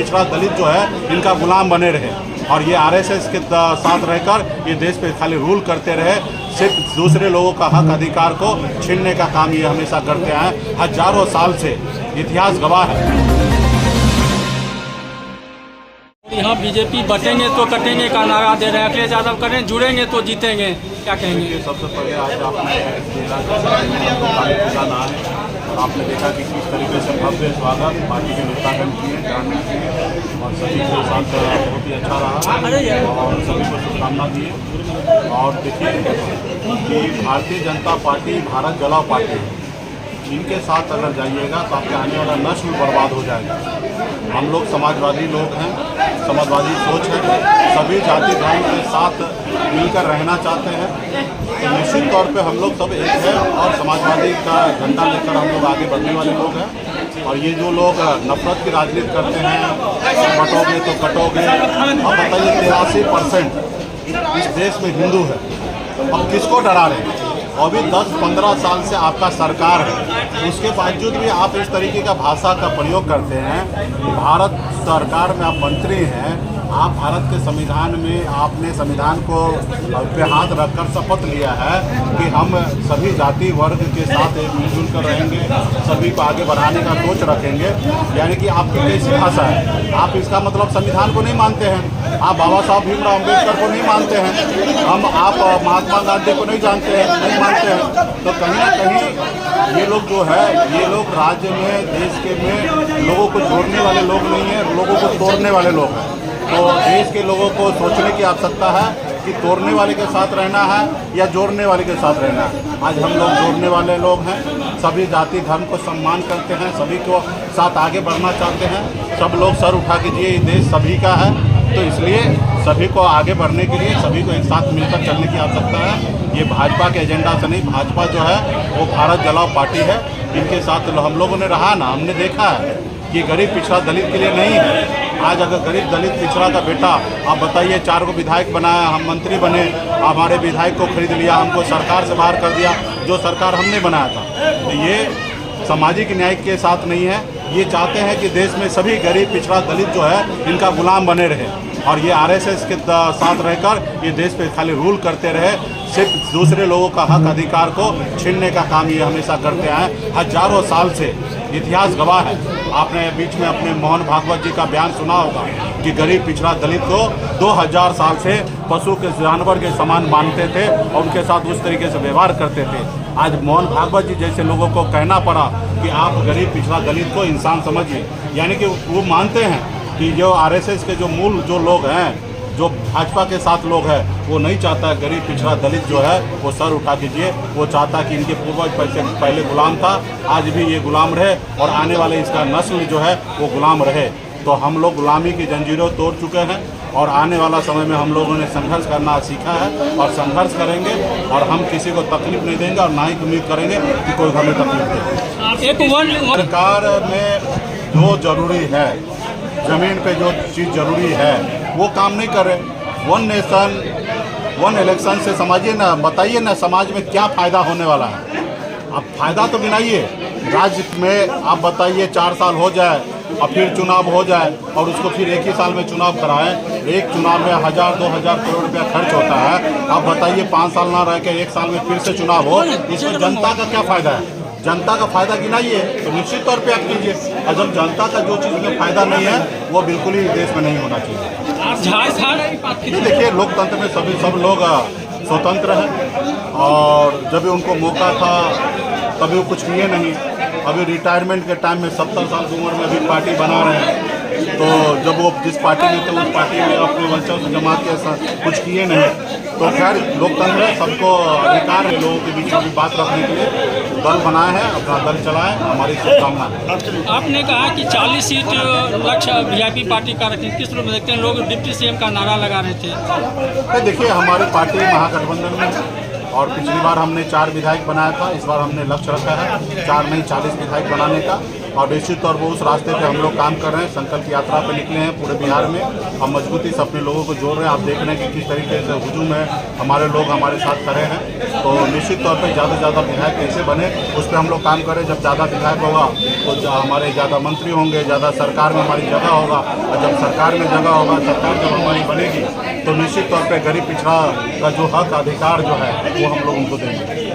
पिछड़ा दलित जो है इनका गुलाम बने रहे और ये आरएसएस के साथ रहकर ये देश पे खाली रूल करते रहे, सिर्फ दूसरे लोगों का हक अधिकार को छीनने का काम ये हमेशा करते आए। हजारों साल से इतिहास गवाह है। यहाँ बीजेपी बटेंगे तो कटेंगे का नारा दे रहे हैं। अखिलेश यादव करें जुड़ेंगे तो जीतेंगे, क्या कहेंगे? सबसे पहले आज आपने जिला जाना है और आपने देखा कि किस तरीके से भव्य स्वागत पार्टी के नेतागण किए, ग्रामीण किए और सभी के साथ बहुत ही अच्छा रहा और सभी को शुभकामना दिए। और देखिए कि भारतीय जनता पार्टी भारत जलाओ पार्टी है, इनके साथ अगर जाइएगा तो आपके आने वाला नस्ल बर्बाद हो जाएगा। हम लोग समाजवादी लोग हैं, समाजवादी सोच है, सभी जाति धर्म के साथ मिलकर रहना चाहते हैं। तो निश्चित तौर पे हम लोग सब एक हैं और समाजवादी का झंडा लेकर हम लोग आगे बढ़ने वाले लोग हैं। और ये जो लोग नफरत की राजनीति करते हैं, बटोगे तो कटोगे, अब बताइए 83% इस देश में हिंदू है, अब किसको डरा रहे हैं? अभी 10-15 साल से आपका सरकार है, उसके बावजूद भी आप इस तरीके का भाषा का प्रयोग करते हैं। भारत सरकार में आप मंत्री हैं, आप भारत के संविधान में आपने संविधान को पे हाथ रखकर शपथ लिया है कि हम सभी जाति वर्ग के साथ एक मिलजुल कर रहेंगे, सभी को आगे बढ़ाने का सोच रखेंगे। यानी कि आपकी कैसी भाषा है? आप इसका मतलब संविधान को नहीं मानते हैं, आप बाबा साहब भीमराव अम्बेडकर को नहीं मानते हैं, आप महात्मा गांधी को नहीं जानते हैं, नहीं मानते हैं। तो कहीं ना कहीं ये लोग जो है, ये लोग राज्य में देश के में लोगों को जोड़ने वाले लोग नहीं हैं, लोगों को तोड़ने वाले लोग हैं। तो देश के लोगों को सोचने की आवश्यकता है कि तोड़ने वाले के साथ रहना है या जोड़ने वाले के साथ रहना है। आज हम लोग जोड़ने वाले लोग हैं, सभी जाति धर्म को सम्मान करते हैं, सभी को साथ आगे बढ़ना चाहते हैं। सब लोग सर उठा के जिए, ये देश सभी का है, तो इसलिए सभी को आगे बढ़ने के लिए सभी को एक साथ मिलकर चलने की आवश्यकता है। ये भाजपा के एजेंडा से नहीं, भाजपा जो है वो भारत जलाओ पार्टी है, इनके साथ हम लोगों ने रहा ना, हमने देखा है कि गरीब पिछड़ा दलित के लिए नहीं है। आज अगर गरीब दलित पिछड़ा का बेटा, आप बताइए 4 को विधायक बनाया, हम मंत्री बने, हमारे विधायक को खरीद लिया, हमको सरकार से बाहर कर दिया, जो सरकार हमने बनाया था। तो ये सामाजिक न्याय के साथ नहीं है। ये चाहते हैं कि देश में सभी गरीब पिछड़ा दलित जो है इनका गुलाम बने रहे और ये आरएसएस के साथ रहकर ये देश पे खाली रूल करते रहे, सिर्फ दूसरे लोगों का हक अधिकार को छीनने का काम ये हमेशा करते आए। हजारों साल से इतिहास गवाह है। आपने बीच में अपने मोहन भागवत जी का बयान सुना होगा कि गरीब पिछड़ा दलित को 2000 साल से पशु के जानवर के समान मानते थे और उनके साथ उस तरीके से व्यवहार करते थे। आज मोहन भागवत जी जैसे लोगों को कहना पड़ा कि आप गरीब पिछड़ा दलित को इंसान समझिए, यानी कि वो मानते हैं कि जो आरएसएस के जो मूल जो लोग हैं, जो भाजपा के साथ लोग हैं, वो नहीं चाहता गरीब पिछड़ा दलित जो है वो सर उठा कीजिए। वो चाहता कि इनके पूर्वज पहले गुलाम था, आज भी ये गुलाम रहे और आने वाले इसका नस्ल जो है वो गुलाम रहे। तो हम लोग गुलामी की जंजीरों तोड़ चुके हैं और आने वाला समय में हम लोगों ने संघर्ष करना सीखा है और संघर्ष करेंगे और हम किसी को तकलीफ नहीं देंगे और ना ही उम्मीद करेंगे कि कोई हमें तकलीफ दे। सरकार में जो जरूरी है, ज़मीन पे जो चीज़ जरूरी है वो काम नहीं करे। 1 नेशन 1 इलेक्शन से समझिए ना, बताइए ना समाज में क्या फ़ायदा होने वाला है। अब फ़ायदा तो गिनाइए, राज्य में आप बताइए 4 साल हो जाए और फिर चुनाव हो जाए और उसको फिर एक ही साल में चुनाव कराएं। एक चुनाव में 1000-2000 करोड़ रुपया खर्च होता है। आप बताइए 5 साल ना रह के 1 साल में फिर से चुनाव हो, इसमें जनता का क्या फ़ायदा है? जनता का फ़ायदा गिनाइए तो निश्चित तौर पे आप कीजिए। और जब जनता का जो चीज़ में फ़ायदा नहीं है वो बिल्कुल ही देश में नहीं होना चाहिए। देखिए लोकतंत्र में सब लोग स्वतंत्र हैं और जब उनको मौका था तभी वो कुछ किए नहीं। अभी रिटायरमेंट के टाइम में 70 साल की उम्र में अभी पार्टी बना रहे हैं, तो जब वो जिस पार्टी में थे उस पार्टी में अपने वंशज जमा के साथ कुछ किए नहीं। तो खैर लोकतंत्र है, सबको अधिकार है लोगों के बीच में बात रखने के लिए। दल बनाए हैं, अपना दल चलाएं, हमारी शुभकामना है। आपने कहा कि 40 सीट लक्ष्य वीआईपी पार्टी का रखें, किस रूप में देखते हैं? लोग डिप्टी सीएम का नारा लगा रहे थे। देखिए हमारी पार्टी महागठबंधन में है और पिछली बार हमने 4 विधायक बनाया था, इस बार हमने लक्ष्य रखा है 4 नहीं 40 विधायक बनाने का। और निश्चित तौर पर उस रास्ते पे हम लोग काम कर रहे हैं। संकल्प यात्रा पे निकले हैं पूरे बिहार में। हम मजबूती से अपने लोगों को जोड़ रहे हैं। आप देख रहे हैं कि किस तरीके से हुजूम है, हमारे लोग हमारे साथ खड़े हैं। तो निश्चित तौर पर ज़्यादा से ज़्यादा विधायक कैसे बने उस पर हम लोग काम करें। जब ज़्यादा विधायक होगा तो हमारे ज़्यादा मंत्री होंगे, ज़्यादा सरकार में हमारी जगह होगा, और जब सरकार में जगह होगा, सरकार जब हमारी बनेगी तो निश्चित तौर पर गरीब पिछड़ा का जो हक अधिकार जो है वो हम लोग उनको देंगे।